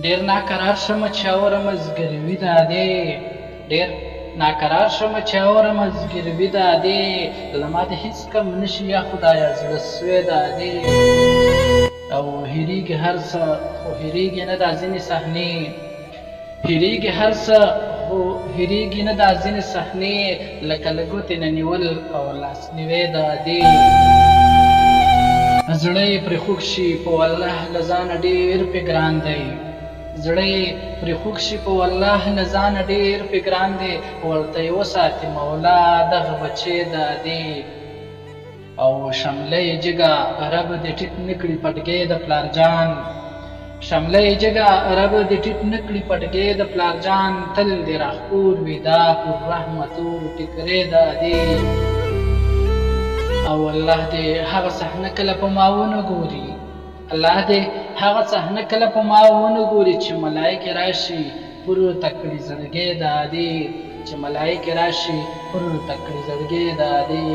ډېر ناکرار شمه چې اورمه زګروي دادې ډېر ناکرار شمه چې اورمه زګروي دادې له ما دې هېڅ کم نشي یا خدایه زړه سوی دادې او هېرېږي هر څه خو هېرېږي نه دا ځینې صحنې هېرېږي هر څه خو هېرېږي نه دا ځینې صحنې لکه له ګوتې نه نیول او لاسنیوی دادې زړه یې پرې خوږ شي په والله له ځانه ډېر پې ګران دی زړه یې پرې خوږ شي په والله له ځانه ډېر پې ګران دی ورته یې وساتې مولا دغه بچې دادې او شمله یې جګه رب دې ټیټ نه کړي پټګۍ د پلار جان شمله یې جګه رب دې ټیټ نه کړي پټګۍ د پلار جان تل دې راښکور وي دا پر رحمتو ټیکرې دادې او الله دې هغه صحنه کله په ما ونه ګوري الله دې هغه صحنه کله په ما ونه ګوري چې ملایکې راشي پورته کړي زړګی دادې چې ملایکې راشي پورته کړي زړګی دادې